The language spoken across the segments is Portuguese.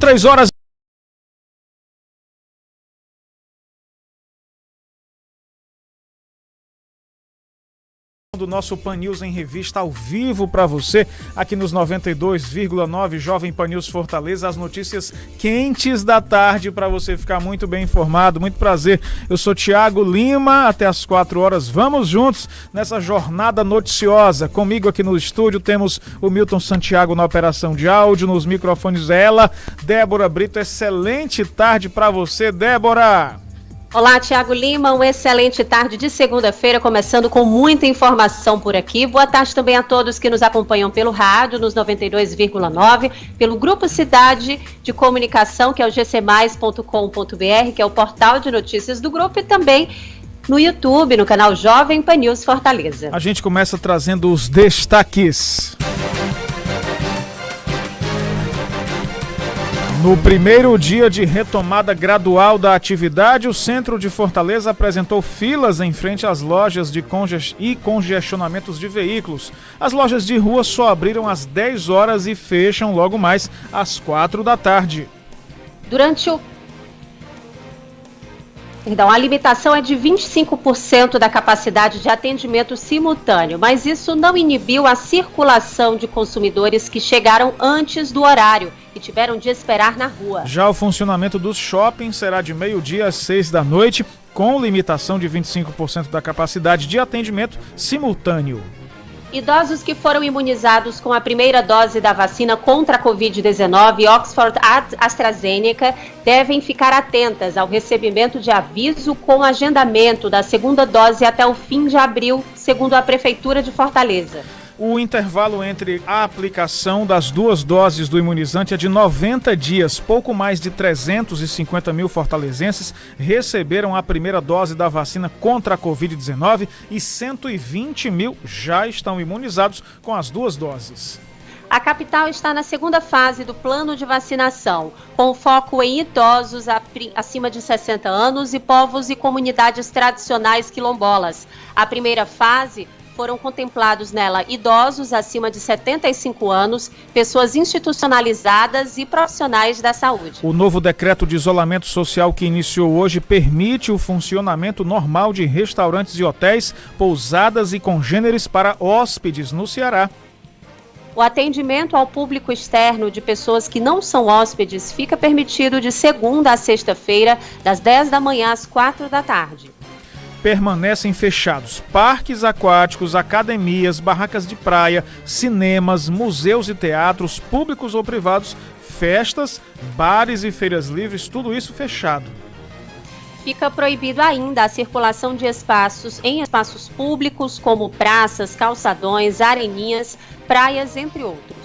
3 horas. Do nosso Pan News em Revista ao vivo para você, aqui nos 92,9 Jovem Pan News Fortaleza, as notícias quentes da tarde para você ficar muito bem informado. Muito prazer, eu sou Thiago Lima, até as 4 horas, vamos juntos nessa jornada noticiosa. Comigo aqui no estúdio temos o Milton Santiago na operação de áudio, nos microfones ela, Débora Brito. Excelente tarde para você, Débora! Olá, Thiago Lima, uma excelente tarde de segunda-feira, começando com muita informação por aqui. Boa tarde também a todos que nos acompanham pelo rádio, nos 92,9, pelo Grupo Cidade de Comunicação, que é o gcmais.com.br, que é o portal de notícias do grupo, e também no YouTube, no canal Jovem Pan News Fortaleza. A gente começa trazendo os destaques. No primeiro dia de retomada gradual da atividade, o centro de Fortaleza apresentou filas em frente às lojas de congestionamentos de veículos. As lojas de rua só abriram às 10 horas e fecham logo mais às 4 da tarde. A limitação é de 25% da capacidade de atendimento simultâneo, mas isso não inibiu a circulação de consumidores que chegaram antes do horário e tiveram de esperar na rua. Já o funcionamento dos shoppings será de meio-dia às 6 da noite, com limitação de 25% da capacidade de atendimento simultâneo. Idosos que foram imunizados com a primeira dose da vacina contra a Covid-19 Oxford AstraZeneca devem ficar atentas ao recebimento de aviso com agendamento da segunda dose até o fim de abril, segundo a Prefeitura de Fortaleza. O intervalo entre a aplicação das duas doses do imunizante é de 90 dias. Pouco mais de 350 mil fortalezenses receberam a primeira dose da vacina contra a Covid-19 e 120 mil já estão imunizados com as duas doses. A capital está na segunda fase do plano de vacinação, com foco em idosos acima de 60 anos e povos e comunidades tradicionais quilombolas. A primeira fase foram contemplados nela idosos acima de 75 anos, pessoas institucionalizadas e profissionais da saúde. O novo decreto de isolamento social que iniciou hoje permite o funcionamento normal de restaurantes e hotéis, pousadas e congêneres para hóspedes no Ceará. O atendimento ao público externo de pessoas que não são hóspedes fica permitido de segunda a sexta-feira, das 10 da manhã às 4 da tarde. Permanecem fechados parques aquáticos, academias, barracas de praia, cinemas, museus e teatros, públicos ou privados, festas, bares e feiras livres, tudo isso fechado. Fica proibido ainda a circulação de em espaços públicos como praças, calçadões, areninhas, praias, entre outros.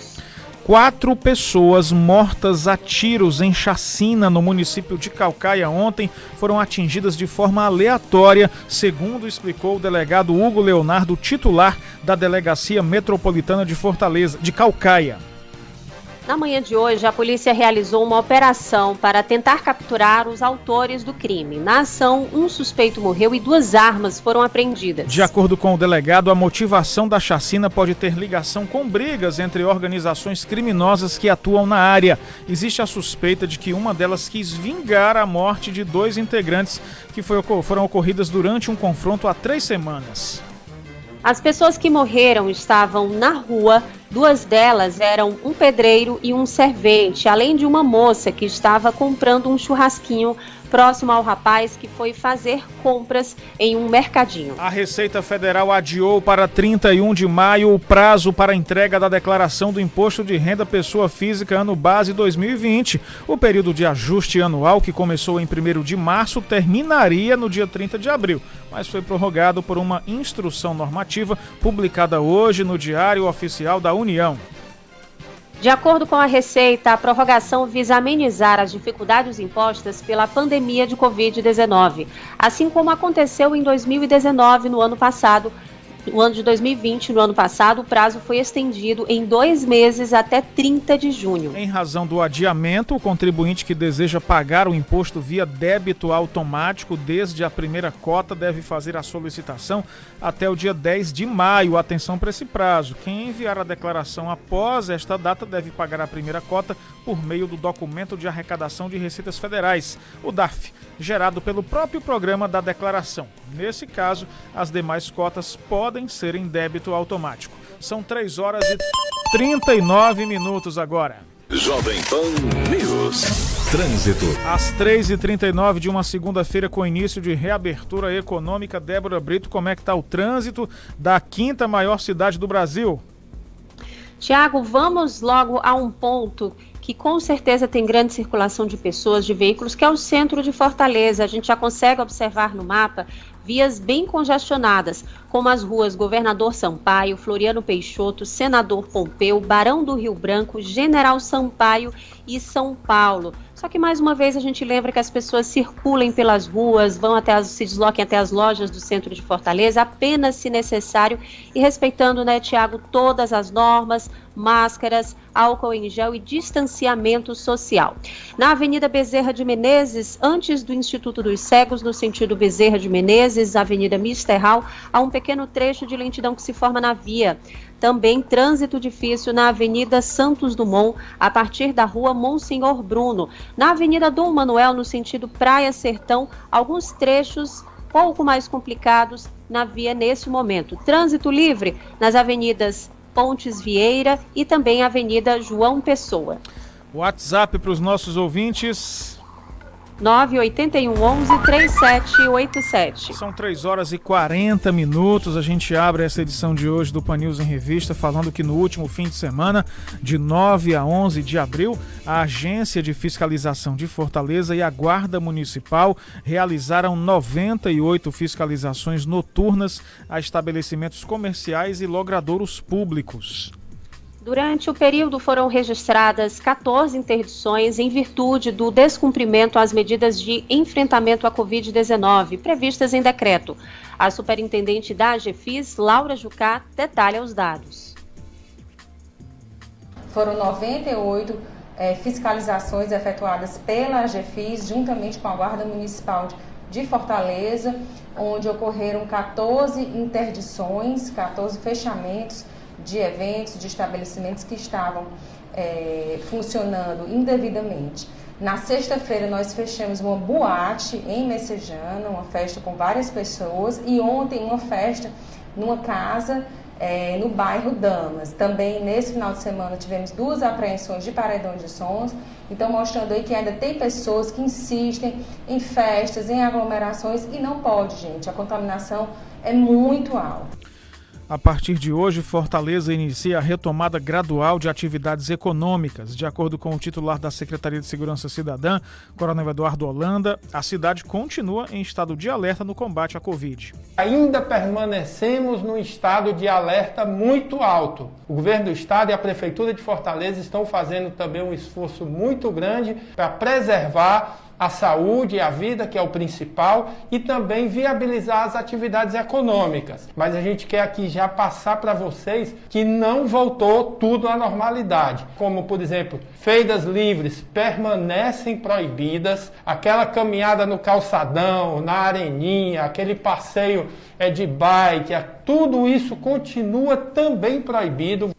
4 pessoas mortas a tiros em chacina no município de Caucaia ontem foram atingidas de forma aleatória, segundo explicou o delegado Hugo Leonardo, titular da Delegacia Metropolitana de Fortaleza, de Caucaia. Na manhã de hoje, a polícia realizou uma operação para tentar capturar os autores do crime. Na ação, um suspeito morreu e 2 armas foram apreendidas. De acordo com o delegado, a motivação da chacina pode ter ligação com brigas entre organizações criminosas que atuam na área. Existe a suspeita de que uma delas quis vingar a morte de 2 integrantes que foram ocorridas durante um confronto há 3 semanas. As pessoas que morreram estavam na rua, 2 delas eram um pedreiro e um servente, além de uma moça que estava comprando um churrasquinho próximo ao rapaz que foi fazer compras em um mercadinho. A Receita Federal adiou para 31 de maio o prazo para entrega da declaração do Imposto de Renda Pessoa Física ano base 2020. O período de ajuste anual, que começou em 1º de março, terminaria no dia 30 de abril, mas foi prorrogado por uma instrução normativa publicada hoje no Diário Oficial da União. De acordo com a Receita, a prorrogação visa amenizar as dificuldades impostas pela pandemia de Covid-19, assim como aconteceu em 2019, no ano passado, No ano de 2020, no ano passado, o prazo foi estendido em 2 meses até 30 de junho. Em razão do adiamento, o contribuinte que deseja pagar o imposto via débito automático desde a primeira cota deve fazer a solicitação até o dia 10 de maio. Atenção para esse prazo. Quem enviar a declaração após esta data deve pagar a primeira cota por meio do documento de arrecadação de receitas federais, o DARF, gerado pelo próprio programa da declaração. Nesse caso, as demais cotas podem ser em débito automático. São 3 horas e 39 minutos agora. Jovem Pan News. Trânsito. Às 3h39 de uma segunda-feira com início de reabertura econômica, Débora Brito, como é que está o trânsito da quinta maior cidade do Brasil? Tiago, vamos logo a um ponto que com certeza tem grande circulação de pessoas, de veículos, que é o centro de Fortaleza. A gente já consegue observar no mapa vias bem congestionadas, como as ruas Governador Sampaio, Floriano Peixoto, Senador Pompeu, Barão do Rio Branco, General Sampaio e São Paulo. Só que mais uma vez a gente lembra que as pessoas circulem pelas ruas, se desloquem até as lojas do centro de Fortaleza, apenas se necessário e respeitando, né, Tiago, todas as normas, máscaras, álcool em gel e distanciamento social. Na Avenida Bezerra de Menezes, antes do Instituto dos Cegos, no sentido Bezerra de Menezes, Avenida Misterral, há um pequeno trecho de lentidão que se forma na via. Também trânsito difícil na Avenida Santos Dumont, a partir da rua Monsenhor Bruno. Na Avenida Dom Manuel, no sentido Praia Sertão, alguns trechos pouco mais complicados na via nesse momento. Trânsito livre nas avenidas Pontes Vieira e também a Avenida João Pessoa. WhatsApp para os nossos ouvintes. 981113787. São 3 horas e 40 minutos. A gente abre essa edição de hoje do Pan News em Revista falando que no último fim de semana, de 9 a 11 de abril, a Agência de Fiscalização de Fortaleza e a Guarda Municipal realizaram 98 fiscalizações noturnas a estabelecimentos comerciais e logradouros públicos. Durante o período foram registradas 14 interdições em virtude do descumprimento às medidas de enfrentamento à Covid-19 previstas em decreto. A superintendente da AGFIS, Laura Jucá, detalha os dados. Foram 98 fiscalizações efetuadas pela AGFIS, juntamente com a Guarda Municipal de Fortaleza, onde ocorreram 14 interdições, 14 fechamentos de eventos, de estabelecimentos que estavam funcionando indevidamente. Na sexta-feira nós fechamos uma boate em Messejana, uma festa com várias pessoas, e ontem uma festa numa casa no bairro Damas. Também nesse final de semana tivemos 2 apreensões de paredões de sons, então mostrando aí que ainda tem pessoas que insistem em festas, em aglomerações, e não pode, gente, a contaminação é muito alta. A partir de hoje, Fortaleza inicia a retomada gradual de atividades econômicas. De acordo com o titular da Secretaria de Segurança Cidadã, Coronel Eduardo Holanda, a cidade continua em estado de alerta no combate à Covid. Ainda permanecemos num estado de alerta muito alto. O governo do estado e a Prefeitura de Fortaleza estão fazendo também um esforço muito grande para preservar a saúde e a vida, que é o principal, e também viabilizar as atividades econômicas. Mas a gente quer aqui já passar para vocês que não voltou tudo à normalidade. Como, por exemplo, feiras livres permanecem proibidas, aquela caminhada no calçadão, na areninha, aquele passeio de bike, tudo isso continua também proibido.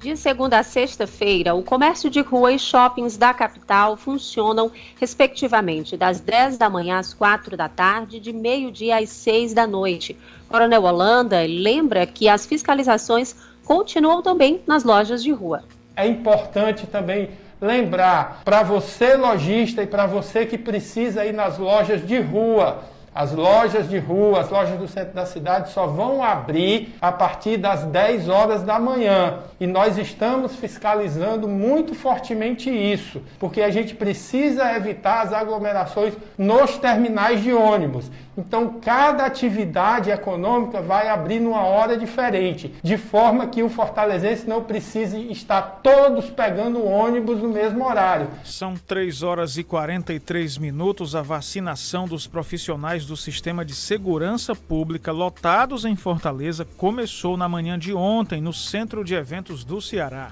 De segunda a sexta-feira, o comércio de rua e shoppings da capital funcionam, respectivamente, das 10 da manhã às 4 da tarde, de meio-dia às 6 da noite. Coronel Holanda lembra que as fiscalizações continuam também nas lojas de rua. É importante também lembrar para você, lojista, e para você que precisa ir nas lojas de rua. As lojas de rua, as lojas do centro da cidade só vão abrir a partir das 10 horas da manhã. E nós estamos fiscalizando muito fortemente isso, porque a gente precisa evitar as aglomerações nos terminais de ônibus. Então, cada atividade econômica vai abrir numa hora diferente, de forma que o fortalezense não precise estar todos pegando o ônibus no mesmo horário. São 3 horas e 43 minutos. A vacinação dos profissionais profissionais do Sistema de Segurança Pública lotados em Fortaleza começou na manhã de ontem no Centro de Eventos do Ceará.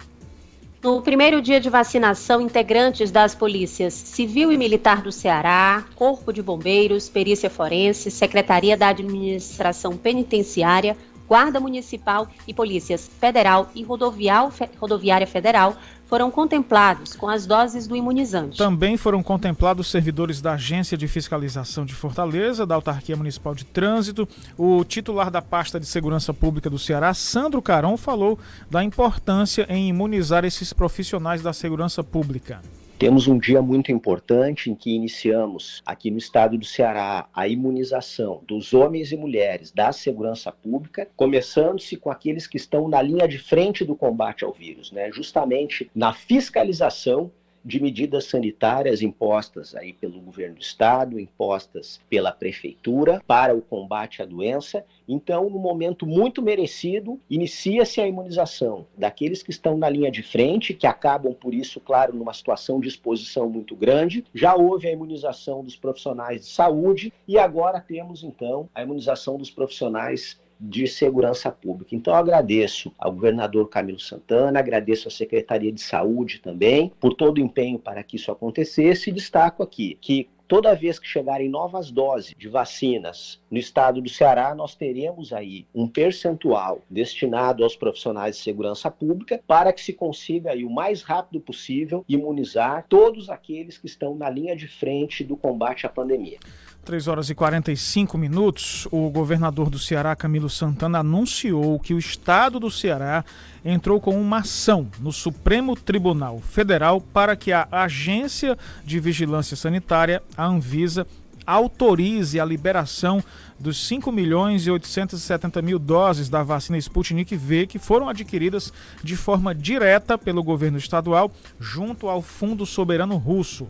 No primeiro dia de vacinação, integrantes das polícias Civil e Militar do Ceará, Corpo de Bombeiros, Perícia Forense, Secretaria da Administração Penitenciária, Guarda Municipal e Polícias Federal e Rodoviária Federal foram contemplados com as doses do imunizante. Também foram contemplados servidores da Agência de Fiscalização de Fortaleza, da Autarquia Municipal de Trânsito. O titular da pasta de Segurança Pública do Ceará, Sandro Caron, falou da importância em imunizar esses profissionais da segurança pública. Temos um dia muito importante em que iniciamos aqui no estado do Ceará a imunização dos homens e mulheres da segurança pública, começando-se com aqueles que estão na linha de frente do combate ao vírus, justamente na fiscalização de medidas sanitárias impostas aí pelo governo do estado, impostas pela prefeitura para o combate à doença. Então, num momento muito merecido, inicia-se a imunização daqueles que estão na linha de frente, que acabam, por isso, claro, numa situação de exposição muito grande. Já houve a imunização dos profissionais de saúde e agora temos, então, a imunização dos profissionais de segurança pública. Então, eu agradeço ao governador Camilo Santana, agradeço à Secretaria de Saúde também, por todo o empenho para que isso acontecesse, e destaco aqui que toda vez que chegarem novas doses de vacinas no estado do Ceará, nós teremos aí um percentual destinado aos profissionais de segurança pública para que se consiga aí o mais rápido possível imunizar todos aqueles que estão na linha de frente do combate à pandemia. 3h45, o governador do Ceará, Camilo Santana, anunciou que o estado do Ceará entrou com uma ação no Supremo Tribunal Federal para que a Agência de Vigilância Sanitária, a Anvisa, autorize a liberação dos 5.870.000 doses da vacina Sputnik V que foram adquiridas de forma direta pelo governo estadual junto ao Fundo Soberano Russo.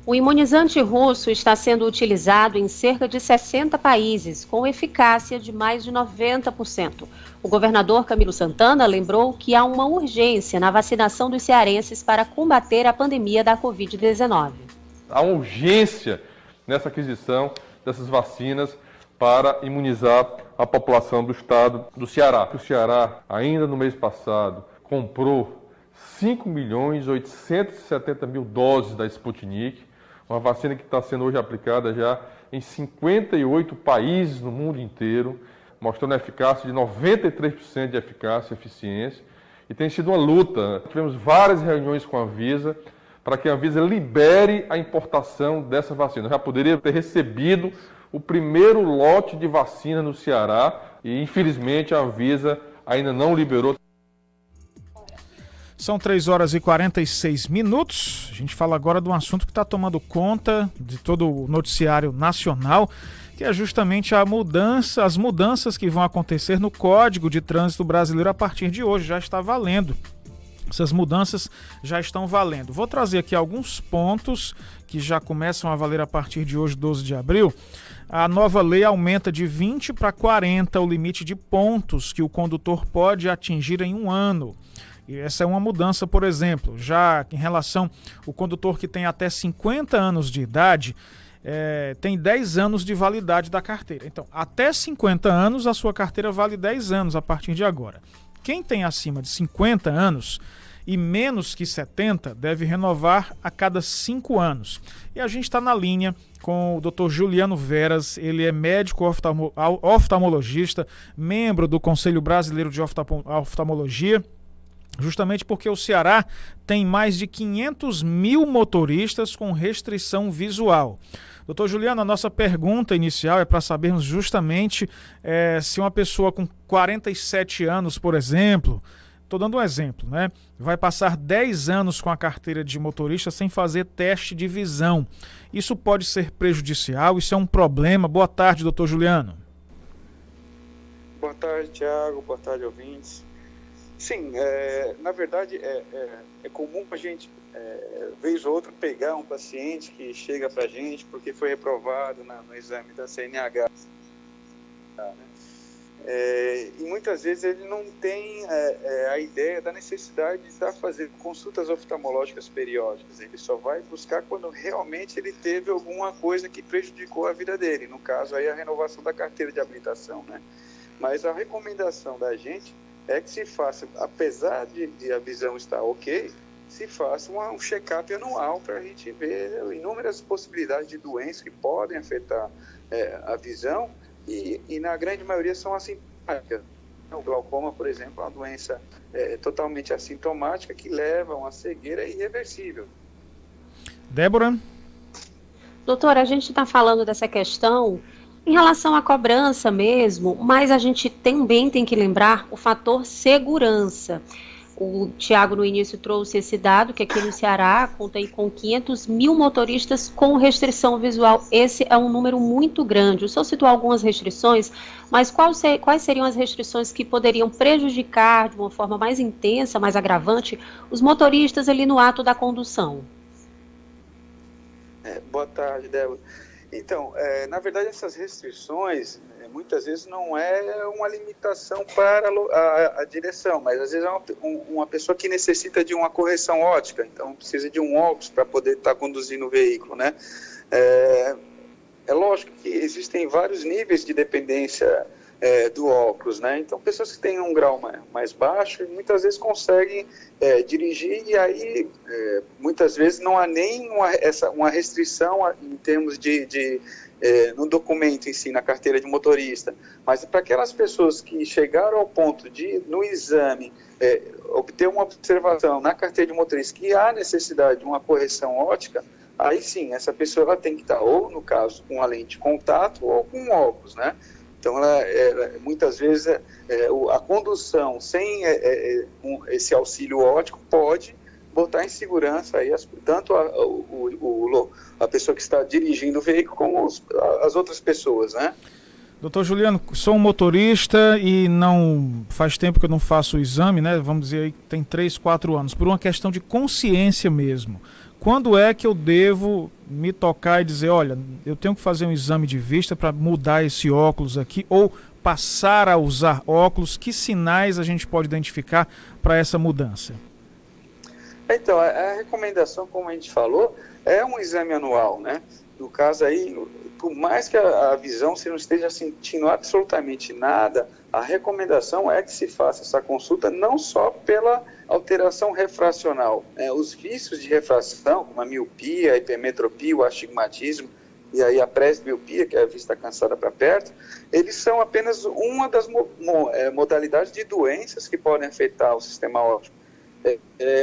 O imunizante russo está sendo utilizado em cerca de 60 países, com eficácia de mais de 90%. O governador Camilo Santana lembrou que há uma urgência na vacinação dos cearenses para combater a pandemia da Covid-19. Há uma urgência nessa aquisição dessas vacinas para imunizar a população do estado do Ceará. O Ceará, ainda no mês passado, comprou 5.870.000 doses da Sputnik, uma vacina que está sendo hoje aplicada já em 58 países no mundo inteiro, mostrando a eficácia de 93% de eficácia e eficiência. E tem sido uma luta. Tivemos várias reuniões com a Anvisa para que a Anvisa libere a importação dessa vacina. Já poderia ter recebido o primeiro lote de vacina no Ceará e, infelizmente, a Anvisa ainda não liberou. São 3h46. A gente fala agora de um assunto que está tomando conta de todo o noticiário nacional, que é justamente as mudanças que vão acontecer no Código de Trânsito Brasileiro a partir de hoje. Já está valendo. Essas mudanças já estão valendo. Vou trazer aqui alguns pontos que já começam a valer a partir de hoje, 12 de abril. A nova lei aumenta de 20 para 40 o limite de pontos que o condutor pode atingir em um ano. E essa é uma mudança, por exemplo, já em relação ao condutor que tem até 50 anos de idade, tem 10 anos de validade da carteira. Então, até 50 anos, a sua carteira vale 10 anos a partir de agora. Quem tem acima de 50 anos e menos que 70 deve renovar a cada 5 anos. E a gente está na linha com o Dr. Juliano Veras, ele é médico oftalmologista, membro do Conselho Brasileiro de Oftalmologia, justamente porque o Ceará tem mais de 500.000 motoristas com restrição visual. Doutor Juliano, a nossa pergunta inicial é para sabermos justamente se uma pessoa com 47 anos, por exemplo, estou dando um exemplo, né, vai passar 10 anos com a carteira de motorista sem fazer teste de visão. Isso pode ser prejudicial? Isso é um problema? Boa tarde, doutor Juliano. Boa tarde, Thiago. Boa tarde, ouvintes. Sim, na verdade é comum a gente, vez ou outra, pegar um paciente que chega para a gente porque foi reprovado no exame da CNH. Né? E muitas vezes ele não tem a ideia da necessidade de estar fazendo consultas oftalmológicas periódicas. Ele só vai buscar quando realmente ele teve alguma coisa que prejudicou a vida dele. No caso, aí a renovação da carteira de habilitação, né? Mas a recomendação da gente é que se faça, apesar de a visão estar ok, se faça um check-up anual para a gente ver inúmeras possibilidades de doenças que podem afetar a visão e na grande maioria são assintomáticas. O glaucoma, por exemplo, é uma doença totalmente assintomática que leva a uma cegueira irreversível. Débora? Doutora, a gente está falando dessa questão em relação à cobrança mesmo, mas a gente também tem que lembrar o fator segurança. O Tiago no início trouxe esse dado, que aqui no Ceará conta aí com 500 mil motoristas com restrição visual. Esse é um número muito grande. O senhor citou algumas restrições, mas quais seriam as restrições que poderiam prejudicar de uma forma mais intensa, mais agravante, os motoristas ali no ato da condução? Boa tarde, Débora. Então, na verdade, essas restrições, muitas vezes não é uma limitação para a direção, mas às vezes é uma pessoa que necessita de uma correção óptica, então precisa de um óculos para poder estar conduzindo o veículo, né? É lógico que existem vários níveis de dependência do óculos, né? Então, pessoas que têm um grau mais baixo, muitas vezes conseguem dirigir e aí, muitas vezes, não há nem uma restrição em termos no documento em si, na carteira de motorista. Mas para aquelas pessoas que chegaram ao ponto de, no exame, obter uma observação na carteira de motorista que há necessidade de uma correção óptica, aí sim, essa pessoa ela tem que estar, ou no caso, com a lente de contato ou com óculos, né? Então, muitas vezes, a condução sem esse auxílio óptico pode botar em segurança aí tanto a pessoa que está dirigindo o veículo como as outras pessoas, né? Doutor Juliano, sou um motorista e não faz tempo que eu não faço o exame, né? Vamos dizer aí que tem 3, 4 anos, por uma questão de consciência mesmo. Quando é que eu devo me tocar e dizer, olha, eu tenho que fazer um exame de vista para mudar esse óculos aqui ou passar a usar óculos? Que sinais a gente pode identificar para essa mudança? Então, a recomendação, como a gente falou, é um exame anual, né? No caso aí, por mais que a visão você não esteja sentindo absolutamente nada, a recomendação é que se faça essa consulta não só pela alteração refracional. Os vícios de refração, como a miopia, a hipermetropia, o astigmatismo e aí a presbiopia, que é a vista cansada para perto, eles são apenas uma das modalidades de doenças que podem afetar o sistema óptico.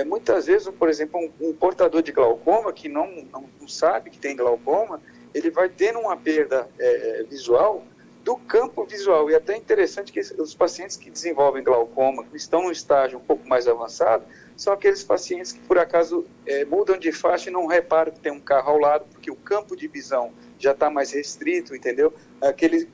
Muitas vezes, por exemplo, um portador de glaucoma que não sabe que tem glaucoma, ele vai tendo uma perda visual do campo visual. E é até interessante que os pacientes que desenvolvem glaucoma, que estão no estágio um pouco mais avançado, são aqueles pacientes que, por acaso, mudam de faixa e não reparam que tem um carro ao lado, porque o campo de visão já está mais restrito, entendeu? Aquele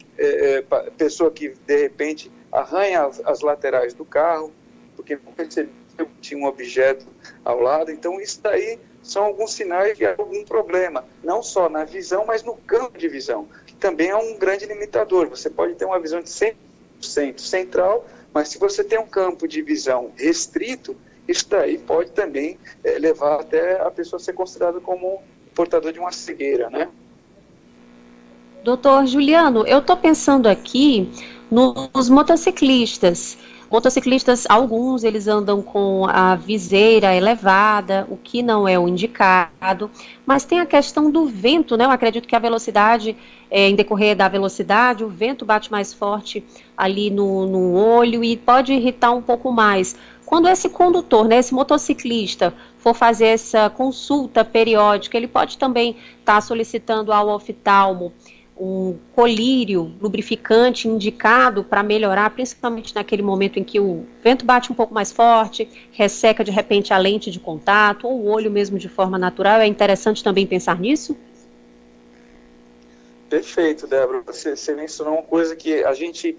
pessoa que, de repente, arranha as laterais do carro, porque não percebeu que tinha um objeto ao lado. Então, isso daí são alguns sinais de algum problema, não só na visão, mas no campo de visão, que também é um grande limitador. Você pode ter uma visão de 100% central, mas se você tem um campo de visão restrito, isso daí pode também levar até a pessoa a ser considerada como portador de uma cegueira, né? Doutor Juliano, eu estou pensando aqui nos motociclistas. Motociclistas, alguns, eles andam com a viseira elevada, o que não é o indicado, mas tem a questão do vento, né? Eu acredito que a velocidade, em decorrer da velocidade, o vento bate mais forte ali no olho e pode irritar um pouco mais. Quando esse condutor, né, esse motociclista, for fazer essa consulta periódica, ele pode também estar solicitando ao oftalmo um colírio lubrificante indicado para melhorar, principalmente naquele momento em que o vento bate um pouco mais forte, resseca de repente a lente de contato, ou o olho mesmo de forma natural. É interessante também pensar nisso? Perfeito, Débora. Você mencionou uma coisa que a gente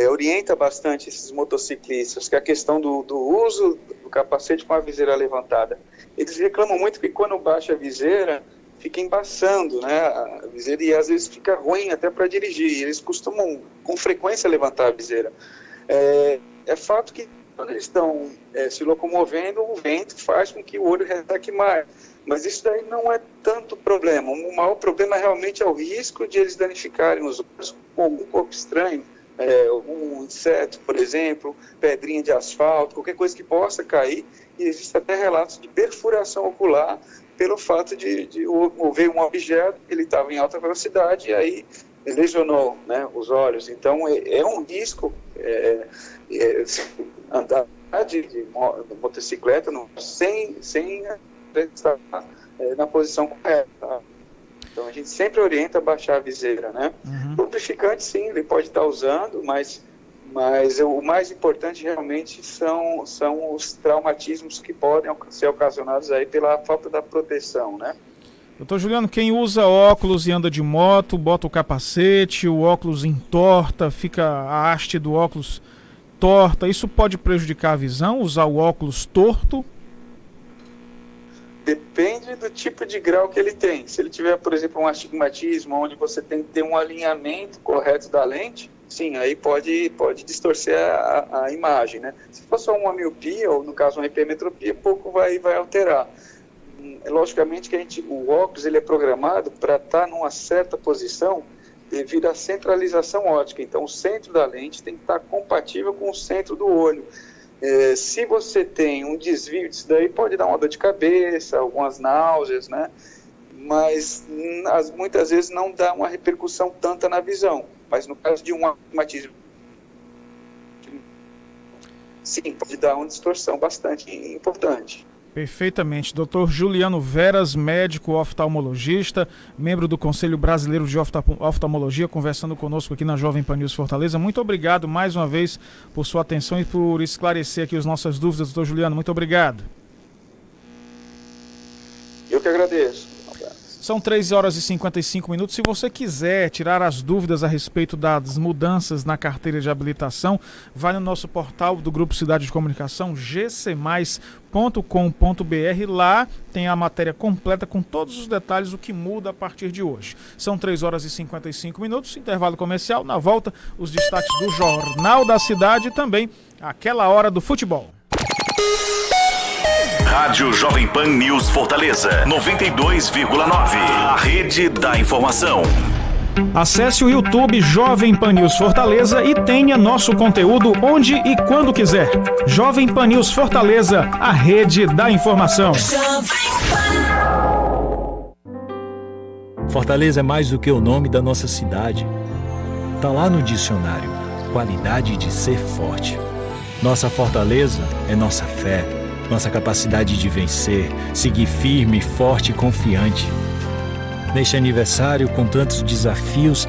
orienta bastante esses motociclistas, que é a questão do uso do capacete com a viseira levantada. Eles reclamam muito que quando baixa a viseira, fica embaçando, né, a viseira, e às vezes fica ruim até para dirigir. Eles costumam com frequência levantar a viseira. É fato que quando eles estão se locomovendo, o vento faz com que o olho ressaque mais. Mas isso daí não é tanto problema. O maior problema realmente é o risco de eles danificarem os olhos com algum corpo estranho, um inseto, por exemplo, pedrinha de asfalto, qualquer coisa que possa cair. E existe até relatos de perfuração ocular pelo fato de mover um objeto, ele estava em alta velocidade e aí lesionou, né, os olhos. Então é um risco andar de motocicleta sem estar na posição correta. Tá? Então a gente sempre orienta a baixar a viseira, né? O lubrificante, sim, ele pode estar usando, mas o mais importante realmente são os traumatismos que podem ser ocasionados aí pela falta da proteção, né? Doutor Juliano, quem usa óculos e anda de moto, bota o capacete, o óculos entorta, fica a haste do óculos torta, isso pode prejudicar a visão, usar o óculos torto? Depende do tipo de grau que ele tem. Se ele tiver, por exemplo, um astigmatismo, onde você tem que ter um alinhamento correto da lente, sim, aí pode distorcer a imagem, né? Se for só uma miopia, ou no caso uma hipermetropia, pouco vai alterar. Logicamente que o óculos ele é programado para estar numa certa posição devido à centralização óptica. Então o centro da lente tem que estar compatível com o centro do olho. Se você tem um desvio disso daí, pode dar uma dor de cabeça, algumas náuseas, né? Mas muitas vezes não dá uma repercussão tanta na visão. Mas no caso de um astigmatismo, sim, pode dar uma distorção bastante importante. Perfeitamente. Dr. Juliano Veras, médico oftalmologista, membro do Conselho Brasileiro de Oftalmologia, conversando conosco aqui na Jovem Pan News Fortaleza. Muito obrigado mais uma vez por sua atenção e por esclarecer aqui as nossas dúvidas, doutor Juliano. Muito obrigado. Eu que agradeço. São 3h55. Se você quiser tirar as dúvidas a respeito das mudanças na carteira de habilitação, vai no nosso portal do Grupo Cidade de Comunicação, gcmais.com.br. Lá tem a matéria completa com todos os detalhes, o que muda a partir de hoje. São 3h55, intervalo comercial. Na volta, os destaques do Jornal da Cidade e também aquela hora do futebol. Rádio Jovem Pan News Fortaleza, 92,9. A rede da informação. Acesse o YouTube Jovem Pan News Fortaleza e tenha nosso conteúdo onde e quando quiser. Jovem Pan News Fortaleza, a rede da informação. Fortaleza é mais do que o nome da nossa cidade. Tá lá no dicionário, qualidade de ser forte. Nossa fortaleza é nossa fé. Nossa capacidade de vencer, seguir firme, forte e confiante. Neste aniversário, com tantos desafios,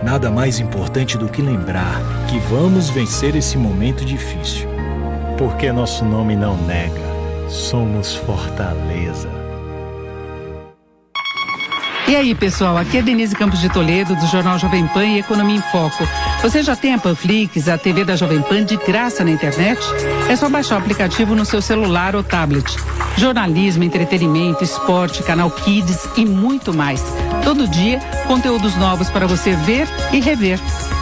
nada mais importante do que lembrar que vamos vencer esse momento difícil. Porque nosso nome não nega, somos Fortaleza. E aí, pessoal, aqui é Denise Campos de Toledo, do Jornal Jovem Pan e Economia em Foco. Você já tem a Panflix, a TV da Jovem Pan de graça na internet? É só baixar o aplicativo no seu celular ou tablet. Jornalismo, entretenimento, esporte, canal Kids e muito mais. Todo dia, conteúdos novos para você ver e rever.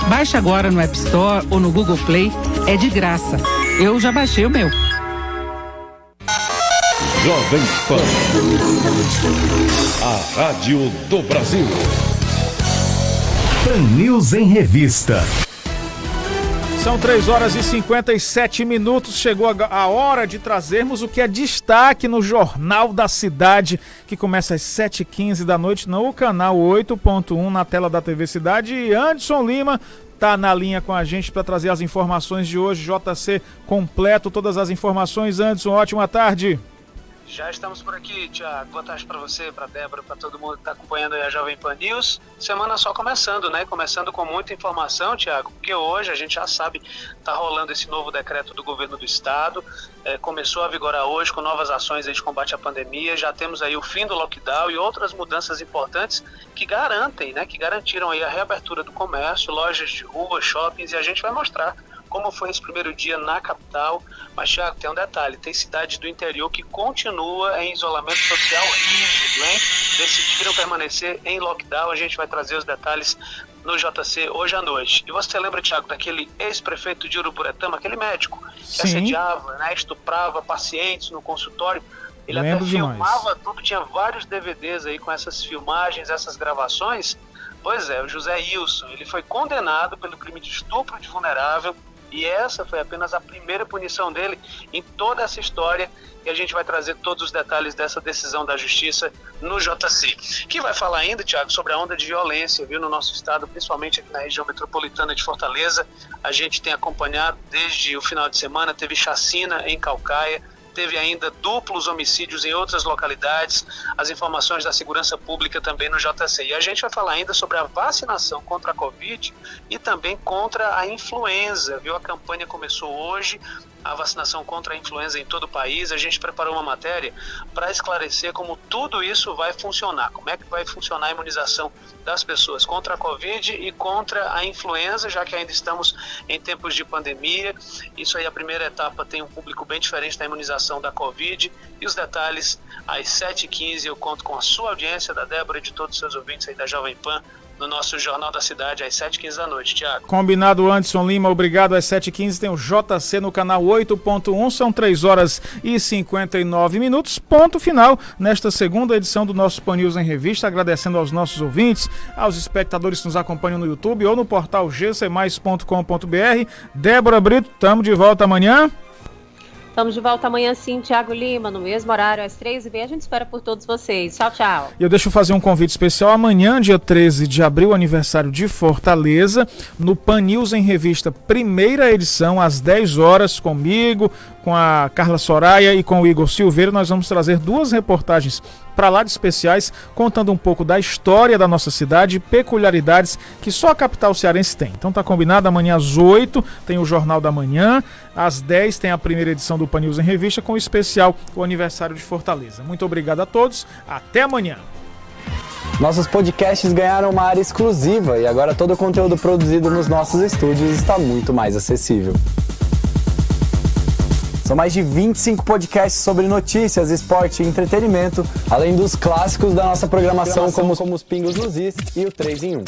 Baixe agora no App Store ou no Google Play, é de graça. Eu já baixei o meu. Jovem Pan, a rádio do Brasil. Pan News em Revista. São 3h57. Chegou a hora de trazermos o que é destaque no Jornal da Cidade, que começa às 7h15 da noite no canal 8.1 na tela da TV Cidade. E Anderson Lima está na linha com a gente para trazer as informações de hoje. JC completo, todas as informações. Anderson, ótima tarde. Já estamos por aqui, Tiago. Boa tarde para você, para Débora, para todo mundo que está acompanhando aí a Jovem Pan News. Semana só começando, né? Começando com muita informação, Tiago, porque hoje a gente já sabe, está rolando esse novo decreto do governo do estado. Começou a vigorar hoje com novas ações aí de combate à pandemia. Já temos aí o fim do lockdown e outras mudanças importantes que garantem, né? Que garantiram aí a reabertura do comércio, lojas de rua, shoppings, e a gente vai mostrar como foi esse primeiro dia na capital. Mas, Thiago, tem um detalhe, tem cidades do interior que continua em isolamento social rígido, hein? Decidiram permanecer em lockdown, a gente vai trazer os detalhes no JC hoje à noite. E você lembra, Thiago, daquele ex-prefeito de Uruburetama, aquele médico que assediava, né, estuprava pacientes no consultório? Ele até filmava tudo, tinha vários DVDs aí com essas filmagens, essas gravações. Pois é, o José Ilson, ele foi condenado pelo crime de estupro de vulnerável, e essa foi apenas a primeira punição dele em toda essa história, e a gente vai trazer todos os detalhes dessa decisão da Justiça no JC. Que vai falar ainda, Thiago, sobre a onda de violência, viu, no nosso estado, principalmente aqui na região metropolitana de Fortaleza. A gente tem acompanhado desde o final de semana, teve chacina em Caucaia, teve ainda duplos homicídios em outras localidades, as informações da segurança pública também no JC. E a gente vai falar ainda sobre a vacinação contra a Covid e também contra a influenza, viu? A campanha começou hoje, a vacinação contra a influenza em todo o país. A gente preparou uma matéria para esclarecer como tudo isso vai funcionar, como é que vai funcionar a imunização das pessoas contra a Covid e contra a influenza, já que ainda estamos em tempos de pandemia. Isso aí, a primeira etapa tem um público bem diferente da imunização da Covid, e os detalhes às 7h15 eu conto com a sua audiência, da Débora e de todos os seus ouvintes aí da Jovem Pan, no nosso Jornal da Cidade, às 7h15 da noite, Thiago. Combinado, Anderson Lima, obrigado. Às 7h15 tem o JC no canal 8.1, são 3h59, ponto final nesta segunda edição do nosso Pan News em Revista, agradecendo aos nossos ouvintes, aos espectadores que nos acompanham no YouTube ou no portal gcmais.com.br. Débora Brito, estamos de volta amanhã. Estamos de volta amanhã sim, Thiago Lima, no mesmo horário, às 3h30. A gente espera por todos vocês. Tchau, tchau. Eu deixo fazer um convite especial. Amanhã, dia 13 de abril, aniversário de Fortaleza, no Pan News em Revista, primeira edição, às 10 horas, comigo, com a Carla Soraya e com o Igor Silveira. Nós vamos trazer 2 reportagens para lá de especiais, contando um pouco da história da nossa cidade, peculiaridades que só a capital cearense tem. Então tá combinado, amanhã às 8 tem o Jornal da Manhã, às 10 tem a primeira edição do Pan News em Revista, com o especial o aniversário de Fortaleza. Muito obrigado a todos, até amanhã. Nossos podcasts ganharam uma área exclusiva e agora todo o conteúdo produzido nos nossos estúdios está muito mais acessível. São mais de 25 podcasts sobre notícias, esporte e entretenimento, além dos clássicos da nossa programação como os Pingos nos Is e o 3 em 1.